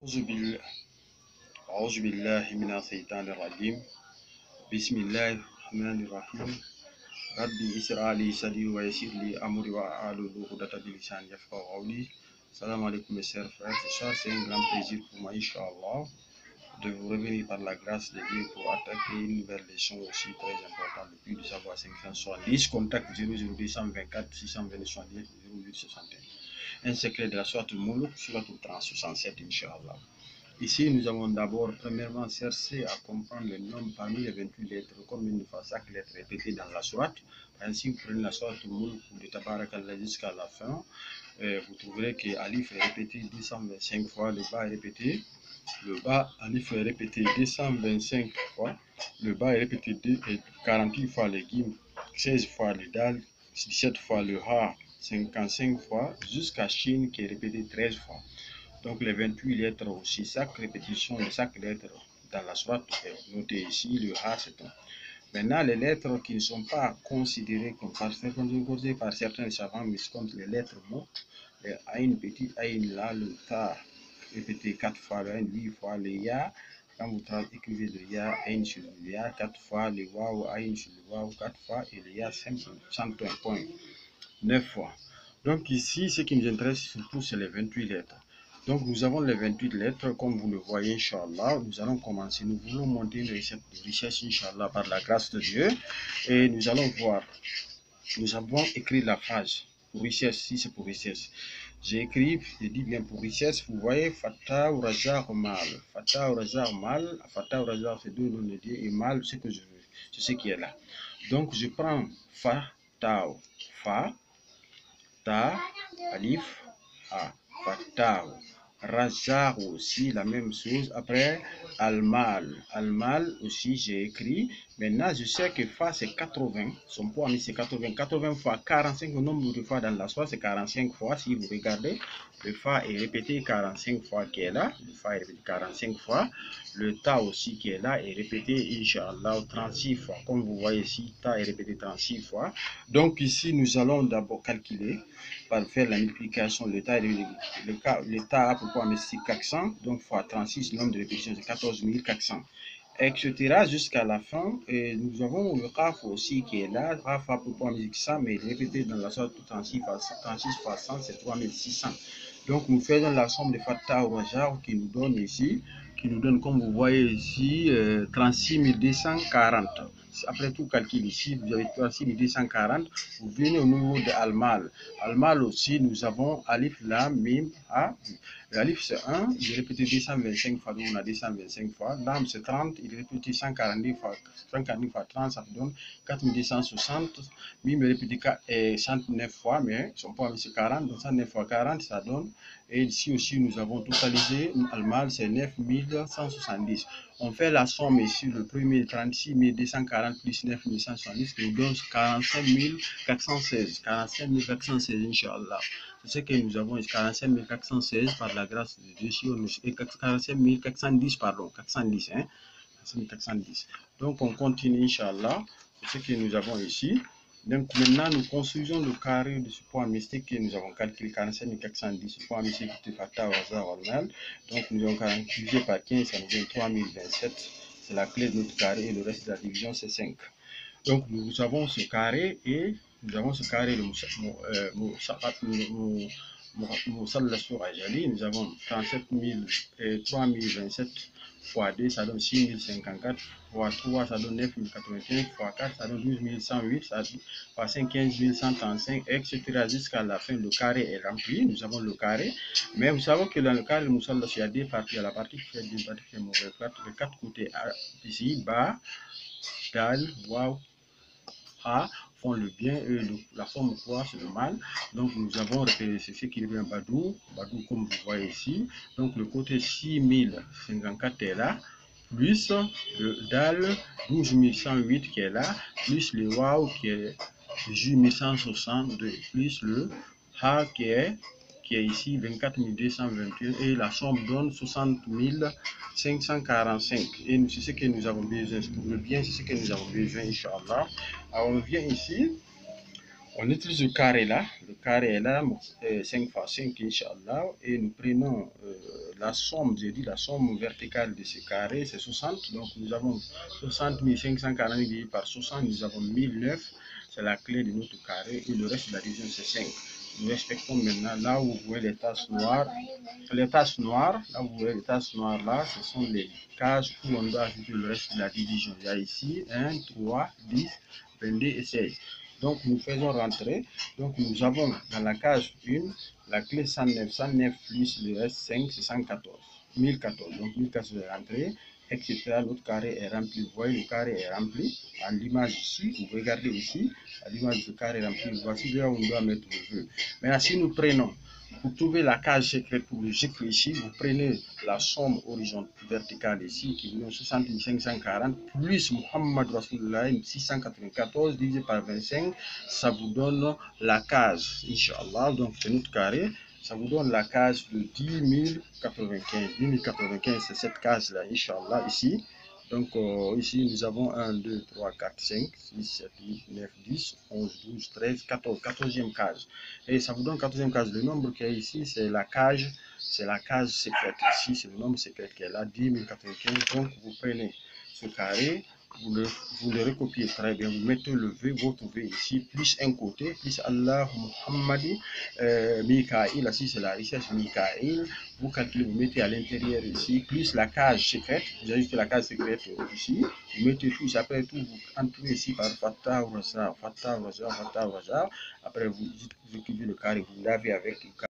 أعوذ بالله من الشيطان الرجيم. بسم الله الرحمن الرحيم. ربي اسرع لي صدري ويسر لي أمري واحلل عقدة من لساني يفقهوا قولي. Salam alaikum mes chers frères et sœurs, c'est un grand plaisir pour moi, Inch'Allah, de vous revenir par la grâce de Dieu pour attaquer une nouvelle leçon aussi très importante, le puits du savoir 570, contact 00224 620 70 0861. Un secret de la sourate Al-Mulk, sourate Al-60, 67, Inch'Allah. Ici, nous avons d'abord, premièrement, cherché à comprendre le nombre parmi les 28 lettres, combien de fois chaque lettre est répétée dans la sourate. Ainsi, vous prenez la sourate Al-Mulk de Tabarakallah jusqu'à la fin. Vous trouverez que Alif est répété 225 fois, le bas est répété, le bas Alif est répété 225 fois, le bas est répété 48 fois, le Gim 16 fois, le Dal 17 fois, le Ha 55 fois, jusqu'à Shin qui est répété 13 fois. Donc les 28 lettres aussi, chaque répétition de chaque lettre dans la sourate est notée ici, le Ha c'est un. Maintenant, les lettres qui ne sont pas considérées comme par certains savants, mais comme les lettres mortes, les Aïn petit, Aïn là, le Ta, répété 4 fois, le Aïn 8 fois, le Ya, quand vous écrivez le Ya, Aïn sur le Ya 4 fois, le Waou, Aïn sur le Waou 4 fois, et le Ya 101.9 fois. Donc ici, ce qui nous intéresse surtout, c'est les 28 lettres. Donc nous avons les 28 lettres, comme vous le voyez, Inch'Allah. Nous allons commencer. Nous voulons monter une recette de richesse, Inch'Allah, par la grâce de Dieu. Et nous allons voir. Nous avons écrit la phrase pour richesse, si c'est pour richesse. J'ai écrit, je dis bien pour richesse, vous voyez, Fatah ou Rajar mal. Fatah ou Rajar mal. Fatah ou Rajar, c'est deux noms de Dieu. Et mal, ce que je veux. C'est ce qui est là. Donc je prends Fa, Tao. Fa, Ta, Alif, A. Fatah. Rajar aussi, la même chose. Après, Al-Mal. Al-Mal aussi, j'ai écrit. Maintenant, je sais que Fa, c'est 80. Son poids, c'est 80. 80 fois 45, le nombre de fois dans la soie, c'est 45 fois. Si vous regardez, le Fa est répété 45 fois qui est là. Le Fa est répété 45 fois. Le Ta aussi qui est là est répété, Inch'Allah, 36 fois. Comme vous voyez ici, Ta est répété 36 fois. Donc ici, nous allons d'abord calculer par faire la multiplication. Le Ta a pourquoi mais c'est 400, donc fois 36, le nombre de répétitions c'est 14 400, etc. jusqu'à la fin. Et nous avons le Raf aussi qui est là. Raf a pourquoi mais 100, mais répété dans la sorte 36 fois 100, c'est 3600. Donc nous faisons la somme de Fatah au Rajar qui nous donne ici, qui nous donne, comme vous voyez ici, 36 240. Après tout calcul ici, vous avez 36 240. Vous venez au niveau de Al-Mal. Al-Mal aussi, nous avons Alif, Lam, Mim, A. L'Alif c'est 1, il est répété 225 fois, donc on a 225 fois. Lam c'est 30, il est répété 140 fois 30, ça donne 4260. Mim est répété 109 fois, mais son poids c'est 40, donc 109 fois 40, ça donne. Et ici aussi, nous avons totalisé, Al-Mal c'est 9170. On fait la somme ici, le premier 36 240 plus 9170, qui nous donne 45 416. 45 416, Inch'Allah. C'est ce que nous avons, 45 416 par la grâce de Dieu, et 45 410, pardon, 410, hein, 410. Donc on continue, Inch'Allah, c'est ce que nous avons ici. Donc maintenant, nous construisons le carré de ce point mystique que nous avons calculé, 45 410, ce point mystique qui est Fatah au hasard normal. Donc nous avons divisé par 15, ça nous donne 3027. C'est la clé de notre carré et le reste de la division, c'est 5. Donc nous avons ce carré et nous avons ce carré, nous avons 3027 fois 2, ça donne 6054, fois 3, ça donne 9081, fois 4, ça donne 12108, fois 5, 15135, etc. jusqu'à la fin. Le carré est rempli, nous avons le carré, mais vous savez que dans le carré, il y a deux parties, il y a la partie qui fait deux parties qui fait mauvais, les quatre côtés, ici, bas, Dal, Waouh, Ha font le bien et la forme quoi c'est le mal. Donc nous avons repéré ce qui devient Badou, Badou comme vous voyez ici. Donc le côté 6054 est là, plus le Dal 12108 qui est là, plus le Waouh qui est 1162, plus le Ha qui est ici 24 221 et la somme donne 60 545. Et c'est ce que nous avons besoin pour le bien, c'est ce que nous avons besoin, Inch'Allah. Alors on vient ici, on utilise le carré là est là, 5 fois 5, Inch'Allah, et nous prenons la somme, j'ai dit la somme verticale de ce carré, c'est 60. Donc nous avons 60 540 divisé par 60, nous avons 1009. C'est la clé de notre carré et le reste de la division c'est 5. Nous respectons maintenant là où vous voyez les taches noires. Les taches noires, là où vous voyez les taches noires là, ce sont les cases où on doit ajouter le reste de la division. Il y a ici 1, 3, 10, 22 et 16. Donc nous faisons rentrer. Donc nous avons dans la case 1 la clé 109. 109 plus le reste 5, c'est 114. 1014. Donc 1014 est rentré, etc. L'autre carré est rempli. Vous voyez, le carré est rempli. À l'image ici, vous regardez ici, à l'image du carré rempli. Voici là où on doit mettre le vœu. Maintenant, si nous prenons, pour trouver la case secrète pour le zikr ici, vous prenez la somme horizontale verticale ici, qui est 60 540, plus Muhammad Rasulullah 694 divisé par 25, ça vous donne la case, Inch'Allah. Donc c'est notre carré. Ça vous donne la case de 10 095. 10 095, c'est cette case-là, Inch'Allah, ici. Donc ici, nous avons 1, 2, 3, 4, 5, 6, 7, 8, 9, 10, 11, 12, 13, 14. 14e case. Et ça vous donne 14e case. Le nombre qui est ici, c'est la case secrète. Ici, c'est le nombre secret qui est là, 10 095. Donc, vous prenez ce carré, vous le recopiez très bien, vous mettez le V, votre V ici, plus un côté, plus Allah Muhammadi, Mikaïl, ici c'est la richesse Mikaïl, vous calculez, vous mettez à l'intérieur ici, plus la case secrète, vous ajoutez la case secrète ici, vous mettez tout, après tout, vous entrez ici par Fatah Raza, Fatah Raza, Fatah Raza, après vous écrivez le carré, vous lavez avec le carré.